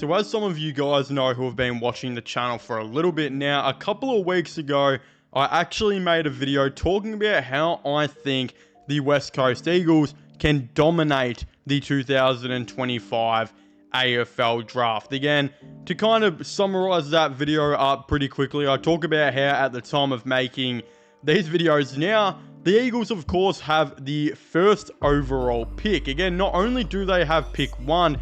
So as some of you guys know who have been watching the channel for a little bit now, a couple of weeks ago, I actually made a video talking about how I think the West Coast Eagles can dominate the 2025 AFL draft. Again, to kind of summarize that video up pretty quickly, I talk about how at the time of making these videos now, the Eagles of course have the first overall pick. Again, not only do they have pick 1,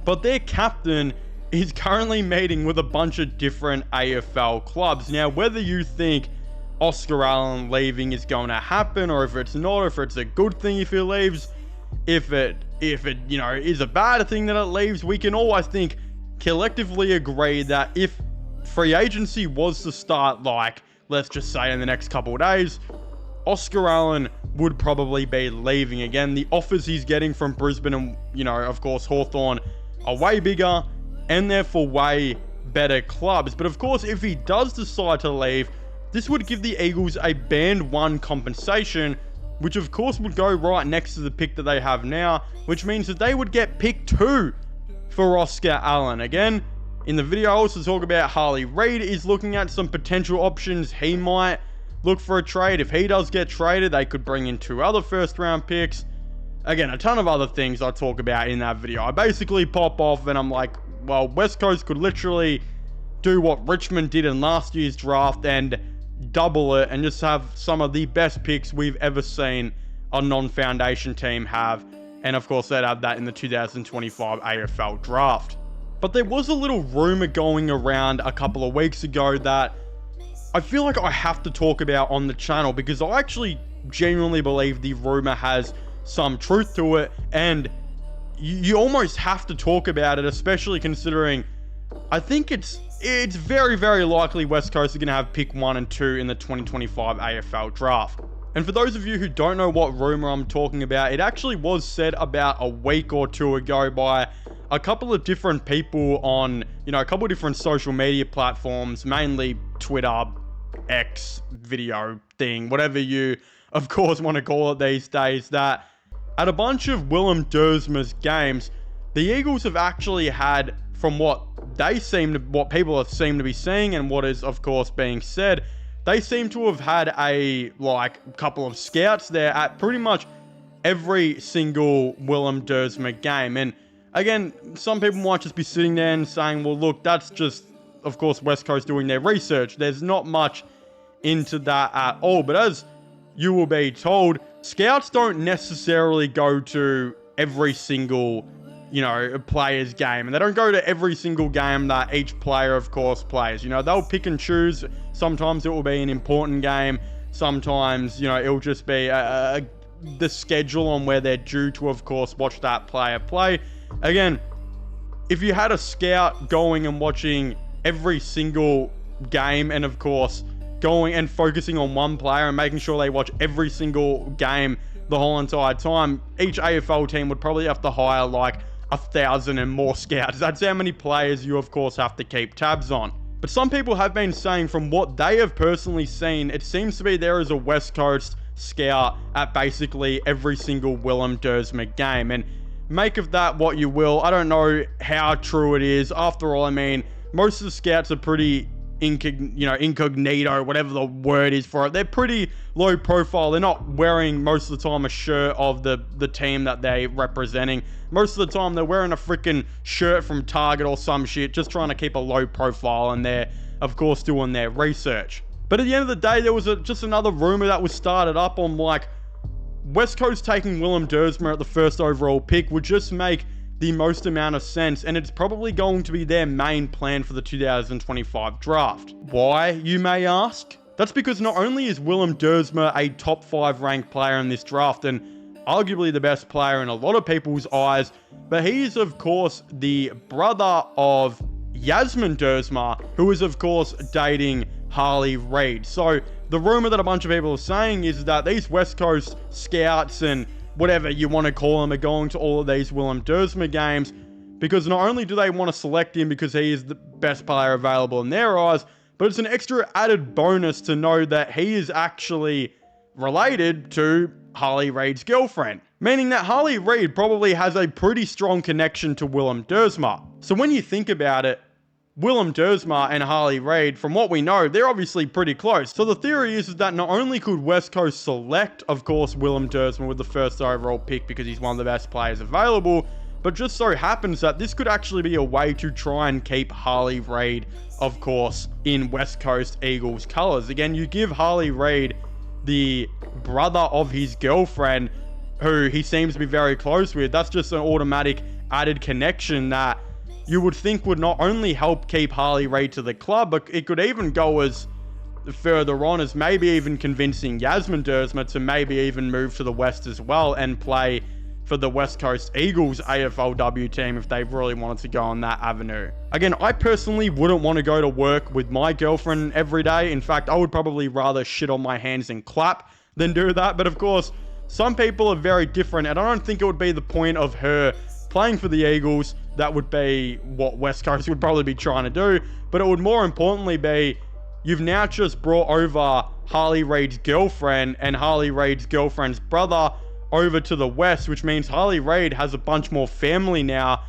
but their captain is currently meeting with a bunch of different AFL clubs. Now, whether you think Oscar Allen leaving is going to happen, or if it's not, if it's a good thing if he leaves, if it is a bad thing that it leaves, we can all, I think, collectively agree that if free agency was to start, like, let's just say in the next couple of days, Oscar Allen would probably be leaving. Again, the offers he's getting from Brisbane and, of course, Hawthorn are way bigger and therefore way better clubs. But of course, if he does decide to leave, this would give the Eagles a band 1 compensation, which of course would go right next to the pick that they have now, which means that they would get pick 2 for Oscar Allen. Again, in the video I also talk about Harley Reid is looking at some potential options. He might look for a trade. If he does get traded, they could bring in 2 other first round picks. Again, a ton of other things I talk about in that video. I basically pop off and I'm like, well, West Coast could literally do what Richmond did in last year's draft and double it and just have some of the best picks we've ever seen a non-foundation team have. And of course, they'd have that in the 2025 AFL draft. But there was a little rumor going around a couple of weeks ago that I feel like I have to talk about on the channel, because I actually genuinely believe the rumor has some truth to it, and you almost have to talk about it, especially considering I think it's very, very likely West Coast are going to have pick 1 and 2 in the 2025 AFL draft. And for those of you who don't know what rumor I'm talking about, it actually was said about a week or 2 ago by a couple of different people on, a couple of different social media platforms, mainly Twitter, X, video thing, whatever you, of course, want to call it these days, that at a bunch of Willem Dersma's games, the Eagles have actually had, from what people have seemed to be seeing and what is, of course, being said, they seem to have had a couple of scouts there at pretty much every single Willem Dersma game. And again, some people might just be sitting there and saying, well, look, that's just, of course, West Coast doing their research. There's not much into that at all. But as you will be told, scouts don't necessarily go to every single, player's game. And they don't go to every single game that each player, of course, plays. They'll pick and choose. Sometimes it will be an important game. Sometimes, it'll just be the schedule on where they're due to, of course, watch that player play. Again, if you had a scout going and watching every single game and, of course, going and focusing on one player and making sure they watch every single game the whole entire time, each AFL team would probably have to hire 1,000 and more scouts. That's how many players you, of course, have to keep tabs on. But some people have been saying, from what they have personally seen, it seems to be there is a West Coast scout at basically every single Willem Dersma game. And make of that what you will. I don't know how true it is. After all, most of the scouts are pretty incognito, whatever the word is for it. They're pretty low profile. They're not wearing most of the time a shirt of the team that they're representing. Most of the time they're wearing a freaking shirt from Target or some shit, just trying to keep a low profile, and they're, of course, doing their research. But at the end of the day, there was just another rumor that was started up on West Coast taking Willem Dersma at the first overall pick would just make the most amount of sense, and it's probably going to be their main plan for the 2025 draft. Why, you may ask? That's because not only is Willem Dersma a top 5 ranked player in this draft, and arguably the best player in a lot of people's eyes, but he is, of course, the brother of Yasmin Dersma, who is, of course, dating Harley Reid. So the rumor that a bunch of people are saying is that these West Coast scouts and whatever you want to call them are going to all of these Willem Dersma games, because not only do they want to select him because he is the best player available in their eyes, but it's an extra added bonus to know that he is actually related to Harley Reid's girlfriend, meaning that Harley Reid probably has a pretty strong connection to Willem Dersma. So when you think about it, Willem Dersma and Harley Reid, from what we know, they're obviously pretty close. So the theory is that not only could West Coast select, of course, Willem Dersma with the first overall pick because he's one of the best players available, but just so happens that this could actually be a way to try and keep Harley Reid, of course, in West Coast Eagles colors. Again, you give Harley Reid the brother of his girlfriend, who he seems to be very close with. That's just an automatic added connection that you would think would not only help keep Harley Reid to the club, but it could even go as further on as maybe even convincing Yasmin Dersma to maybe even move to the West as well and play for the West Coast Eagles AFLW team if they really wanted to go on that avenue. Again, I personally wouldn't want to go to work with my girlfriend every day. In fact, I would probably rather shit on my hands and clap than do that. But of course, some people are very different, and I don't think it would be the point of her playing for the Eagles. That would be what West Coast would probably be trying to do. But it would more importantly be, you've now just brought over Harley Reid's girlfriend and Harley Reid's girlfriend's brother over to the West, which means Harley Reid has a bunch more family now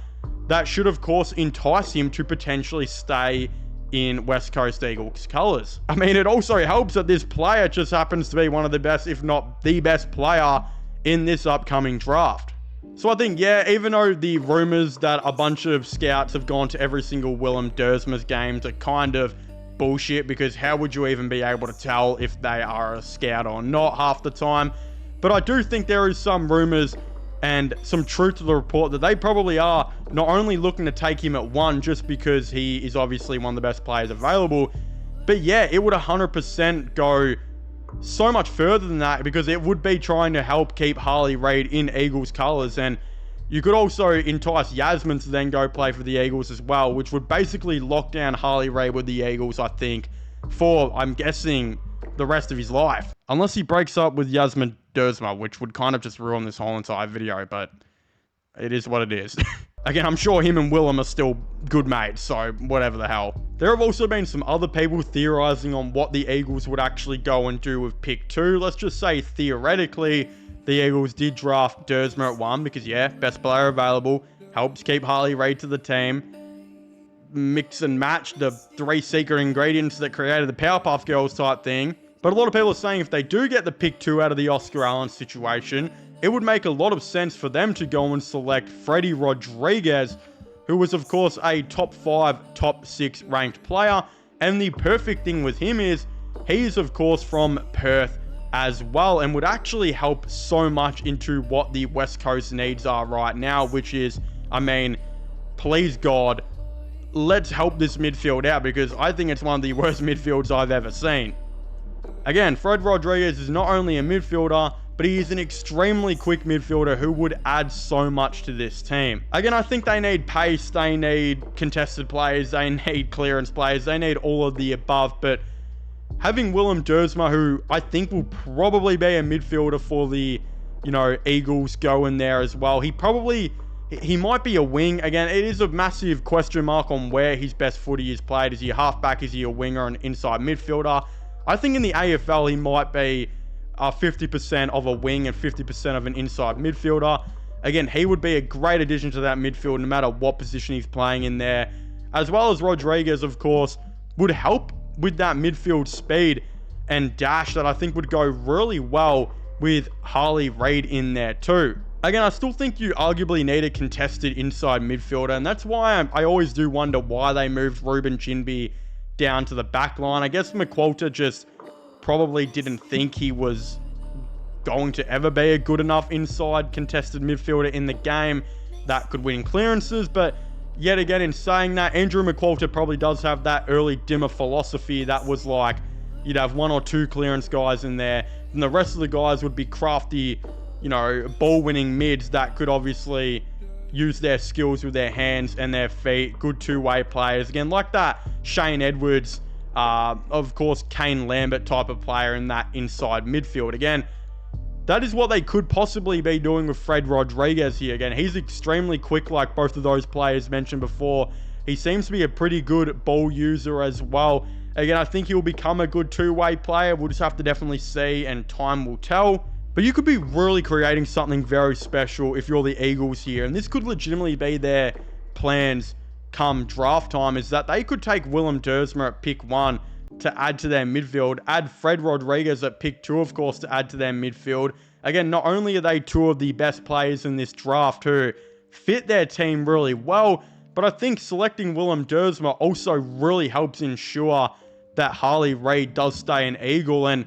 that should, of course, entice him to potentially stay in West Coast Eagles colors. I mean, it also helps that this player just happens to be one of the best, if not the best player in this upcoming draft. So I think, yeah, even though the rumors that a bunch of scouts have gone to every single Willem Dersma's games are kind of bullshit, because how would you even be able to tell if they are a scout or not half the time? But I do think there is some rumors and some truth to the report that they probably are not only looking to take him at 1 just because he is obviously one of the best players available, but yeah, it would 100% go so much further than that, because it would be trying to help keep Harley Reid in Eagles colors. And you could also entice Yasmin to then go play for the Eagles as well, which would basically lock down Harley Reid with the Eagles, I think, for, I'm guessing, the rest of his life. Unless he breaks up with Yasmin Dersma, which would kind of just ruin this whole entire video, but it is what it is. Again, I'm sure him and Willem are still good mates, so whatever the hell. There have also been some other people theorizing on what the Eagles would actually go and do with pick 2. Let's just say, theoretically, the Eagles did draft Dersma at 1, because yeah, best player available, helps keep Harley Reid to the team, mix and match the 3 secret ingredients that created the Powerpuff Girls type thing. But a lot of people are saying if they do get the pick 2 out of the Oscar Allen situation, it would make a lot of sense for them to go and select Freddie Rodriguez, who was, of course, a top 5, top 6 ranked player. And the perfect thing with him is he is, of course, from Perth as well, and would actually help so much into what the West Coast needs are right now, which is, I mean, please God, let's help this midfield out, because I think it's one of the worst midfields I've ever seen. Again, Fred Rodriguez is not only a midfielder, but he is an extremely quick midfielder who would add so much to this team. Again, I think they need pace, they need contested players, they need clearance players, they need all of the above, but having Willem Dersma, who I think will probably be a midfielder for the, Eagles, go in there as well. He might be a wing. Again, it is a massive question mark on where his best footy is played. Is he a halfback? Is he a winger, an inside midfielder? I think in the AFL, he might be 50% of a wing and 50% of an inside midfielder. Again, he would be a great addition to that midfield no matter what position he's playing in there. As well as Rodriguez, of course, would help with that midfield speed and dash that I think would go really well with Harley Reid in there too. Again, I still think you arguably need a contested inside midfielder, and that's why I always do wonder why they moved Ruben Jinby down to the back line. I guess McQualter just probably didn't think he was going to ever be a good enough inside contested midfielder in the game that could win clearances, but yet again, in saying that, Andrew McQualter probably does have that early dimmer philosophy that was like, you'd have 1 or 2 clearance guys in there, and the rest of the guys would be crafty, ball-winning mids that could obviously use their skills with their hands and their feet, good two-way players. Again, like that Shane Edwards, of course, Kane Lambert type of player in that inside midfield. Again, that is what they could possibly be doing with Fred Rodriguez here. Again, he's extremely quick like both of those players mentioned before. He seems to be a pretty good ball user as well. Again, I think he'll become a good two-way player. We'll just have to definitely see, and time will tell. But you could be really creating something very special if you're the Eagles here. And this could legitimately be their plans come draft time, is that they could take Willem Dersma at pick 1 to add to their midfield, add Fred Rodriguez at pick 2, of course, to add to their midfield. Again, not only are they two of the best players in this draft who fit their team really well, but I think selecting Willem Dersma also really helps ensure that Harley Reid does stay an Eagle, and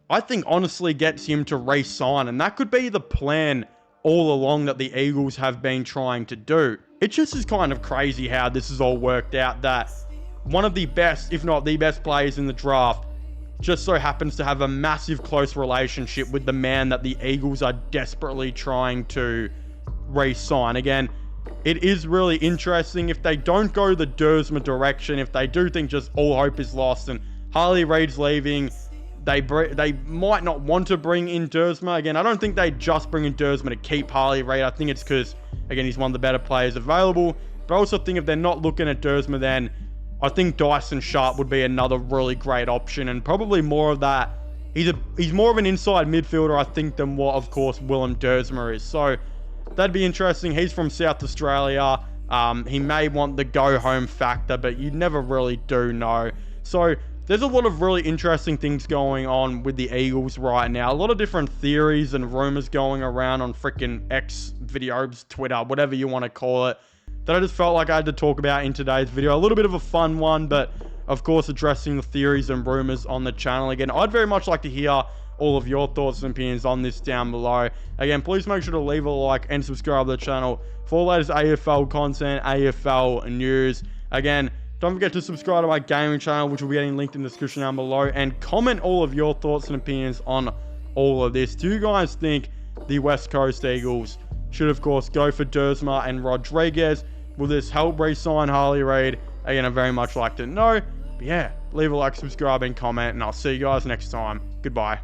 I think honestly gets him to re-sign, and that could be the plan all along that the Eagles have been trying to do. It just is kind of crazy how this has all worked out, that one of the best, if not the best players in the draft just so happens to have a massive close relationship with the man that the Eagles are desperately trying to re-sign. Again, it is really interesting if they don't go the Dersma direction, if they do think just all hope is lost and Harley Reid's leaving, they might not want to bring in Dersma. Again, I don't think they just bring in Dersma to keep Harley Reid. I think it's because, again, he's one of the better players available. But I also think if they're not looking at Dersma, then I think Dyson Sharp would be another really great option, and probably more of that. He's more of an inside midfielder, I think, than what, of course, Willem Dersma is. So that'd be interesting. He's from South Australia. He may want the go-home factor, but you never really do know. So there's a lot of really interesting things going on with the Eagles right now. A lot of different theories and rumors going around on freaking X videos, Twitter, whatever you want to call it, that I just felt like I had to talk about in today's video. A little bit of a fun one, but of course addressing the theories and rumors on the channel. Again, I'd very much like to hear all of your thoughts and opinions on this down below. Again, please make sure to leave a like and subscribe to the channel for the latest AFL content, AFL news. Again, don't forget to subscribe to my gaming channel, which will be getting linked in the description down below, and comment all of your thoughts and opinions on all of this. Do you guys think the West Coast Eagles should, of course, go for Dersma and Rodriguez? Will this help re-sign Harley Reid? Again, I'd very much like to know. But yeah, leave a like, subscribe, and comment, and I'll see you guys next time. Goodbye.